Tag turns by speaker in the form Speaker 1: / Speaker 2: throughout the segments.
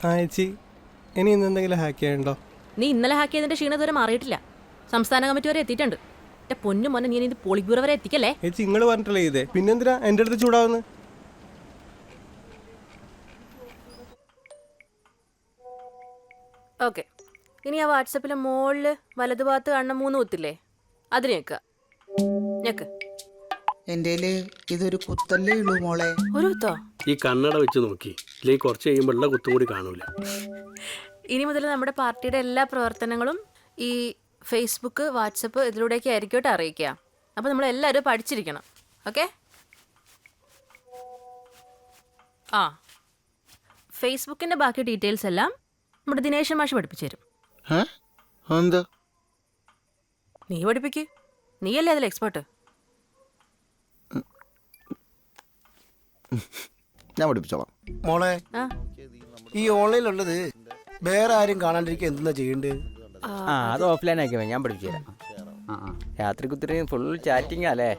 Speaker 1: ചേച്ചി ഇനി ഇന്ന് എന്തെങ്കിലും ഹാക്ക് ചെയ്യാനുണ്ടോ?
Speaker 2: നീ ഇന്നലെ ഹാക്ക് ചെയ്തതിന്റെ ക്ഷീണം ഇതുവരെ മാറിയിട്ടില്ല. സംസ്ഥാന കമ്മിറ്റി വരെ എത്തിയിട്ടുണ്ട്. എന്റെ പൊന്നു മോനെ, നീ ഇത് പോളിറ്റ് ബ്യൂറോ വരെ എത്തിക്കല്ലേ.
Speaker 1: ചേച്ചി നിങ്ങൾ പറഞ്ഞിട്ടല്ലേ ഇതേ, പിന്നെന്തിനാ എൻ്റെ അടുത്ത് ചൂടാവുന്നു?
Speaker 2: ഓക്കെ, ഇനി ആ വാട്സപ്പിലെ മുകളിൽ വലതുഭാഗത്ത് കാണുന്ന 3 കുത്തില്ലേ, അതിന് ഞെക്ക്.
Speaker 3: എൻ്റെ ഇതൊരു കുത്തല്ലേ ഉള്ളൂ മോളെ.
Speaker 2: ഒരു കുത്തോ?
Speaker 4: ഈ കണ്ണട വെച്ച് നോക്കി, ഇല്ലെങ്കിൽ കുറച്ച് കഴിയുമ്പോൾ ഉള്ള കുത്തും കൂടി കാണൂല.
Speaker 2: ഇനി മുതൽ നമ്മുടെ പാർട്ടിയുടെ എല്ലാ പ്രവർത്തനങ്ങളും ഈ ഫേസ്ബുക്ക്, വാട്സപ്പ് ഇതിലൂടെയൊക്കെ ആയിരിക്കട്ടെ അറിയിക്കുക. അപ്പോൾ നമ്മളെല്ലാവരും പഠിച്ചിരിക്കണം. ഓക്കെ? ആ, ഫേസ്ബുക്കിൻ്റെ ബാക്കി ഡീറ്റെയിൽസ് എല്ലാം നമ്മുടെ ദിനേശൻ മാഷ് പഠിപ്പിച്ചു തരും.
Speaker 3: എന്താ
Speaker 2: നീ പഠിപ്പിക്ക്, നീയല്ലേ അതിൽ എക്സ്പേർട്ട്.
Speaker 3: ഞാൻ പഠിപ്പിച്ചോളാം
Speaker 5: മോളെ.
Speaker 2: ആ,
Speaker 5: ഈ ഓൺലൈനിലുള്ളത് വേറെ ആരും കാണാണ്ടിരിക്കുക എന്താ ചെയ്യേണ്ടത്?
Speaker 6: അത് ഓഫ്ലൈൻ ആക്കിയാൽ ഞാൻ പഠിപ്പിച്ചു തരാം. രാത്രി കുത്തിരി ഫുൾ ചാറ്റിംഗ് അല്ലേ?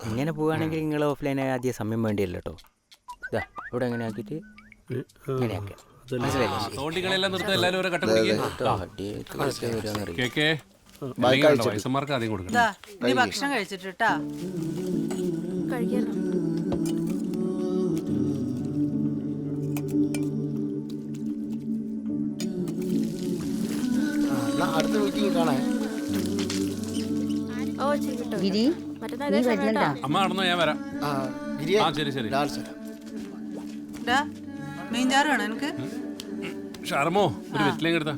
Speaker 6: ഇങ്ങനെ പോവുകയാണെങ്കിൽ നിങ്ങൾ ഓഫ്ലൈൻ ആദ്യം സമയം വേണ്ടിയല്ലോ കേട്ടോ. ഇതാ ഇവിടെ എങ്ങനെ ആക്കിയിട്ട് ഇങ്ങനെയാക്കാം.
Speaker 7: ഭക്ഷണം കഴിച്ചിട്ടാ
Speaker 2: കഴിക്കാലോ.
Speaker 5: അടുത്ത മീറ്റിംഗ് കാണാൻ.
Speaker 2: ഓ ശരി കേട്ടോ.
Speaker 8: ഗിരി,
Speaker 2: മറ്റന്നാ
Speaker 8: നീ
Speaker 2: ഇതേ സമയം
Speaker 8: വരുന്നുണ്ടാ?
Speaker 2: കേട്ടോ.
Speaker 9: അമ്മ നടന്നോ, ഞാൻ വരാം.
Speaker 5: ഗിരിയെ,
Speaker 9: ശരി ശരി.
Speaker 5: ലാൽ സലാം.
Speaker 7: മീൻചാറ് വേണോ എനിക്ക്?
Speaker 9: ഷർമോ ഒരു വെറ്റിലേക്ക് എടുത്താ.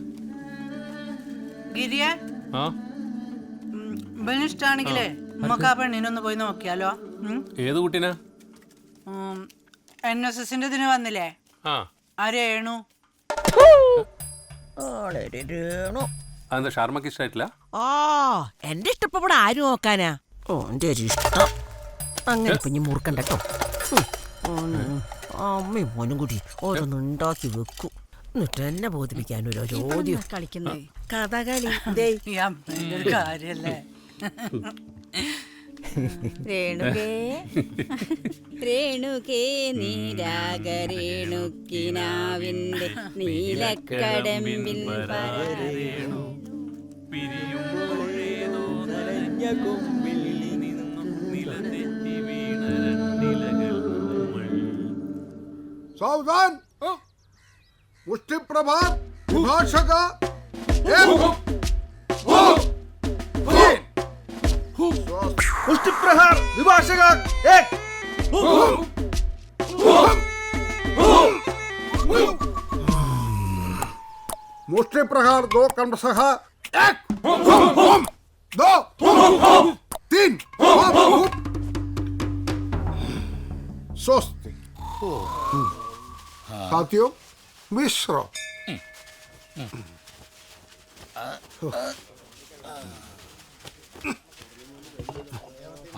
Speaker 7: ഗിരിയെ,
Speaker 9: ആ
Speaker 7: ഇഷ്ടമാണെങ്കിലേ നമുക്ക് ആ പെണ്ണിനൊന്ന് പോയി നോക്കിയാലോ?
Speaker 9: ഏത് കുട്ടീനാ?
Speaker 7: NSSന്റെ ഇതിന് വന്നില്ലേ,
Speaker 9: ആ
Speaker 7: ആ രേണു.
Speaker 9: അതെന്താ ഷർമക്ക് ഇഷ്ടമായിട്ടില്ല?
Speaker 10: എന്റെ ഇഷ്ടപ്പെടാൻ ആരും നോക്കാനാ? ഓന്റെ ഒരു ഇഷ്ടം അങ്ങനെ കുഞ്ഞു മുറുക്കണ്ട കേട്ടോ. അമ്മയും മോനും കൂടി ഓരോന്നുണ്ടാക്കി വെക്കും, എന്നിട്ട് എന്നെ ബോധിപ്പിക്കാൻ ഒരു ചോദ്യം
Speaker 7: കളിക്കുന്നേ
Speaker 10: കഥകളി.
Speaker 7: ഈ അമ്മേന്റെ ഒരു കാര്യല്ലേ.
Speaker 8: രേണുകേ രേണുകേ നീരാഗരേണുക്കിനാവിന്റെ നീലക്കടമ്പിൽ
Speaker 11: सावधान मुष्टि प्रभात विभाषक मुष्टि प्रहार विभाषक एक मुष्टि प्रहार 2 कर्मशः 1 2 3 स्वस्ति। साथियों मिश्र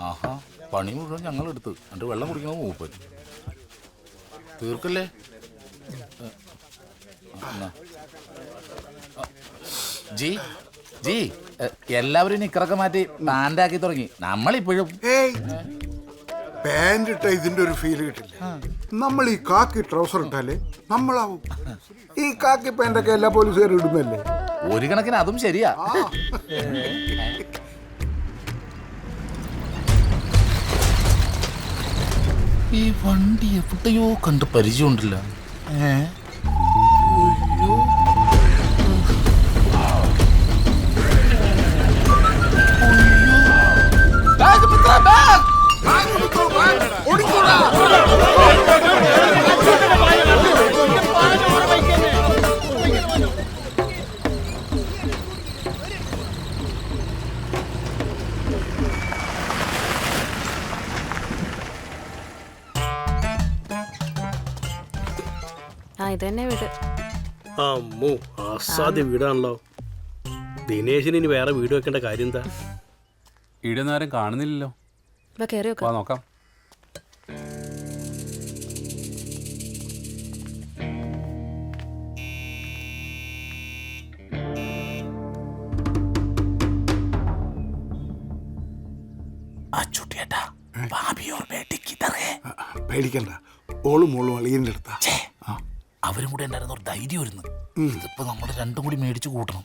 Speaker 12: ആഹാ, പണി മുഴുവൻ ഞങ്ങൾ എടുത്ത് എന്നിട്ട് വെള്ളം കുടിക്കണ മൂപ്പൻ തീർക്കല്ലേ. ജി ജി എല്ലാവരും നിക്കറൊക്കെ മാറ്റി പാൻ്റാക്കി തുടങ്ങി. നമ്മളിപ്പോഴും
Speaker 11: പാന്റ് ഇട്ട ഇതിന്റെ ഒരു ഫീൽ കിട്ടില്ല. നമ്മൾ ഈ കാക്കി ട്രൗസർ ഇട്ടാലേ നമ്മളാവും. ഈ കാക്കി പാന്റൊക്കെ എല്ലാ പോലീസുകാരും ഇടുന്നല്ലേ.
Speaker 12: ഒരു കണക്കിന് അതും ശരിയാ. ഈ വണ്ടി എവിടെയോ കണ്ട് പരിചയമുണ്ടല്ല.
Speaker 2: ആ ഇതന്നെ വീട്.
Speaker 4: അമ്മോ, അസാധ്യ വീടാണല്ലോ. ദിനേശിന് ഇനി വേറെ വീട് വെക്കേണ്ട കാര്യം എന്താ?
Speaker 9: ഈടൊന്നും ആരും കാണുന്നില്ലല്ലോ.
Speaker 2: കയറി
Speaker 9: വാ നോക്കാം.
Speaker 11: പേടിക്കണ്ട, ഓളും മോളും അളിയൻ്റെ അടുത്താ.
Speaker 12: അവരും കൂടെ ഉണ്ടായിരുന്ന ഒരു ധൈര്യം വരുന്നു. ഇതിപ്പോ നമ്മൾ രണ്ടും കൂടി മേടിച്ചു കൂട്ടണം.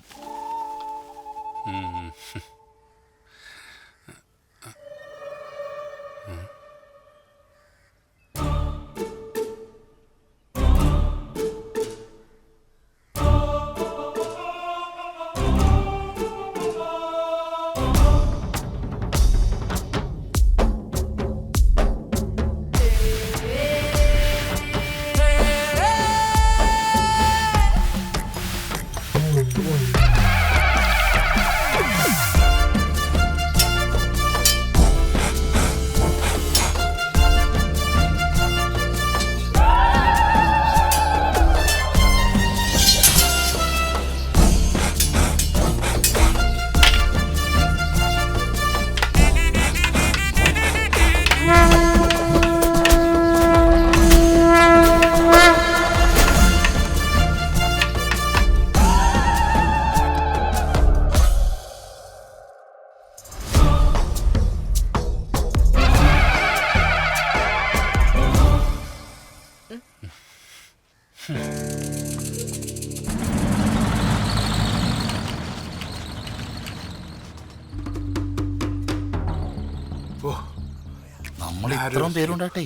Speaker 12: നമ്മൾ ഇത്രയും പേരുണ്ടാട്ടെ,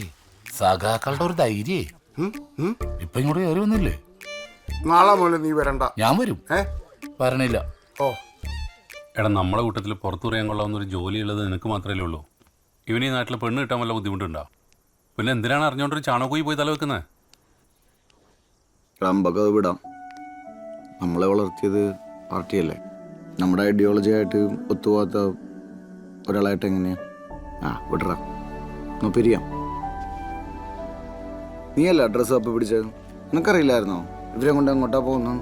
Speaker 12: സഖാക്കളുടെ ഒരു ധൈര്യേ. ഇപ്പൊ ഇങ്ങോട്ട് കയറി വന്നില്ലേ?
Speaker 11: നാളെ മുതൽ നീ വരണ്ട.
Speaker 12: ഞാൻ വരും. വരണില്ല.
Speaker 11: ഓ
Speaker 9: എടാ, നമ്മുടെ കൂട്ടത്തിൽ പുറത്തു പറയാൻ കൊള്ളാവുന്ന ഒരു ജോലിയുള്ളത് നിനക്ക് മാത്രമേ ഉള്ളൂ. ഇവന് ഈ നാട്ടിൽ പെണ്ണ് കിട്ടാൻ വല്ല ബുദ്ധിമുട്ടുണ്ടോ? പിന്നെ എന്തിനാണ് അറിഞ്ഞോണ്ടൊരു ചാണകോയി പോയി തല വെക്കുന്നത്?
Speaker 13: റമ്പൊക്കെ വിടാം. നമ്മളെ വളർത്തിയത് പാർട്ടിയല്ലേ. നമ്മുടെ ഐഡിയോളജി ആയിട്ട് ഒത്തുപോകാത്ത ഒരാളായിട്ട് എങ്ങനെയാ? വിടറ പിരിയാം. നീയല്ല അഡ്രസ്സ് അപ്പം പിടിച്ചത്. നിനക്കറിയില്ലായിരുന്നോ ഇവരെ കൊണ്ട് അങ്ങോട്ടാ പോകുന്നു?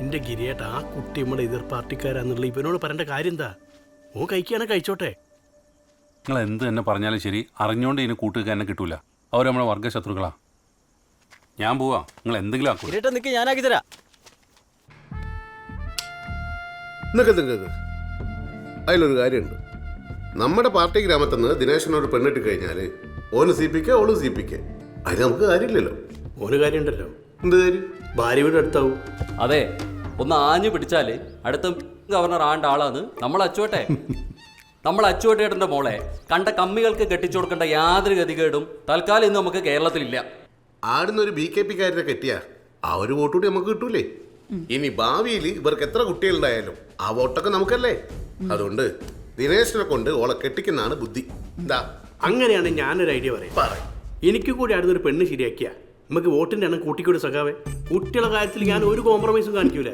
Speaker 4: എന്റെ ഗിരിയേട്ട, ആ കുട്ടി നമ്മുടെ എതിർ പാർട്ടിക്കാരാന്നുള്ള ഇവനോട് പറയേണ്ട കാര്യം എന്താ? ഓ കഴിക്കുകയാണെ കഴിച്ചോട്ടെ.
Speaker 9: നിങ്ങൾ എന്ത് തന്നെ പറഞ്ഞാലും ശരി, അറിഞ്ഞുകൊണ്ട് ഇതിന് കൂട്ടുക എന്നെ കിട്ടൂല. അവർ നമ്മുടെ വർഗ്ഗശത്രുക്കളാ. ഞാൻ പോവാ, നിങ്ങൾ എന്തെങ്കിലും ആക്കൂ.
Speaker 6: നിക്ക്, ഞാനാക്കി തരാം.
Speaker 14: അതിലൊരു കാര്യമുണ്ട്. നമ്മുടെ പാർട്ടി ഗ്രാമത്തിൽ നിന്ന് ദിനേശനോട് പെണ്ണിട്ട് കഴിഞ്ഞാൽ ഓന് സിപിക്ക് ഓള് സിപിക്ക്. അതിന് നമുക്ക് കാര്യമില്ലല്ലോ.
Speaker 4: ഓന് കാര്യമുണ്ടല്ലോ.
Speaker 14: എന്ത് കാര്യം?
Speaker 4: ഭാര്യ വീട് അടുത്താവും.
Speaker 15: അതെ, ഒന്ന് ആഞ്ഞു പിടിച്ചാല് അടുത്ത ഗവർണർ ആണ്ട ആളാണ് നമ്മൾ അച്ചുവട്ടെ. നമ്മൾ അച്ചുവട്ടേട്ടൻ്റെ മോളെ കണ്ട കമ്മികൾക്ക് കെട്ടിച്ചു കൊടുക്കേണ്ട യാതൊരു ഗതികേടും തൽക്കാലം ഇന്ന് നമുക്ക് കേരളത്തിലില്ല.
Speaker 14: ആടുന്നൊരു BKP കാരനെ കെട്ടിയാ ആ ഒരു വോട്ട് കൂടി നമുക്ക് കിട്ടൂലേ? ഇനി ഭാവിയിൽ ഇവർക്ക് എത്ര കുട്ടികളുണ്ടായാലും ആ വോട്ടൊക്കെ നമുക്കല്ലേ. അതുകൊണ്ട് ദിനേശനെ കൊണ്ട് ഓളെ കെട്ടിക്കുന്നതാണ് ബുദ്ധി. എന്താ?
Speaker 4: അങ്ങനെയാണ് ഞാനൊരു ഐഡിയ പറയാം. എനിക്ക് കൂടി ആടുന്നൊരു പെണ്ണ് ശരിയാക്കിയ നമുക്ക് വോട്ടിന്റെ എണ്ണം കൂട്ടിക്കൂടി സഖാവേ. കുട്ടികളുടെ കാര്യത്തിൽ ഞാൻ ഒരു കോംപ്രമൈസും കാണിക്കൂല.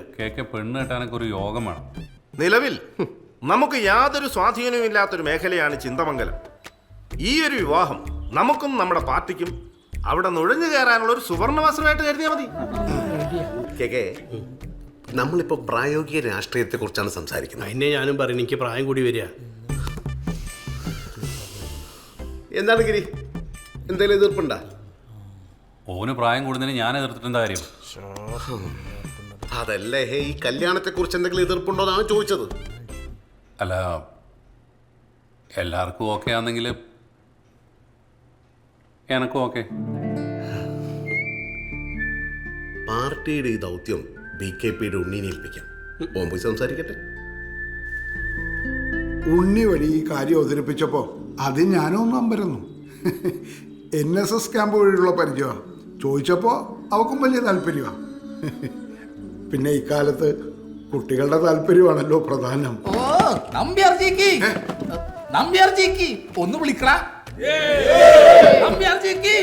Speaker 9: പെണ്ണ് കെട്ടാനൊക്കെ ഒരു യോഗം വേണം.
Speaker 16: നിലവിൽ നമുക്ക് യാതൊരു സ്വാധീനവും ഇല്ലാത്തൊരു മേഖലയാണ് ചിന്തമംഗലം. ഈ ഒരു വിവാഹം നമുക്കും നമ്മുടെ പാർട്ടിക്കും അവിടെ നുഴഞ്ഞു കയറാനുള്ള ഒരു സുവർണവസരമായിട്ട് കരുതിയാൽ മതി.
Speaker 14: നമ്മളിപ്പോ പ്രായോഗിക രാഷ്ട്രീയത്തെ കുറിച്ചാണ് സംസാരിക്കുന്നത്.
Speaker 4: അതിനെ ഞാനും പറയുന്നത്. എനിക്ക് പ്രായം കൂടി വരിക.
Speaker 14: എന്താണ് ഗിരി, എന്തെങ്കിലും എതിർപ്പുണ്ടാ?
Speaker 9: ഓന് പ്രായം കൂടുന്നതിന് ഞാൻ എതിർത്തിട്ടെന്താ കാര്യം?
Speaker 14: അതല്ലേ ഈ കല്യാണത്തെ കുറിച്ച് എന്തെങ്കിലും എതിർപ്പുണ്ടോ എന്നാണ് ചോദിച്ചത്.
Speaker 9: അല്ല, എല്ലാവർക്കും ഓക്കെ ആണെങ്കിൽ എനക്കും ഓക്കെ.
Speaker 14: പാർട്ടിയുടെ ഈ ദൗത്യം BKPയുടെ ഉണ്ണീനെ ഏൽപ്പിക്കാം. ഓൻ പോയി സംസാരിക്കട്ടെ.
Speaker 11: ഉണ്ണി വഴി ഈ കാര്യം അവതരിപ്പിച്ചപ്പോൾ അത് ഞാനൊന്നും അമ്പരന്നു. NSS ക്യാമ്പ് വഴിയുള്ള പരിചയമാണ്. ചോദിച്ചപ്പോൾ അവക്കും വലിയ താല്പര്യമാണ്. പിന്നെ ഇക്കാലത്ത് കുട്ടികളുടെ താല്പര്യമാണല്ലോ പ്രധാനം.
Speaker 12: ഓ നമ്പ്യാർജിക്ക് ഒന്ന് വിളിക്കടാ. നമ്പ്യാർജിക്ക്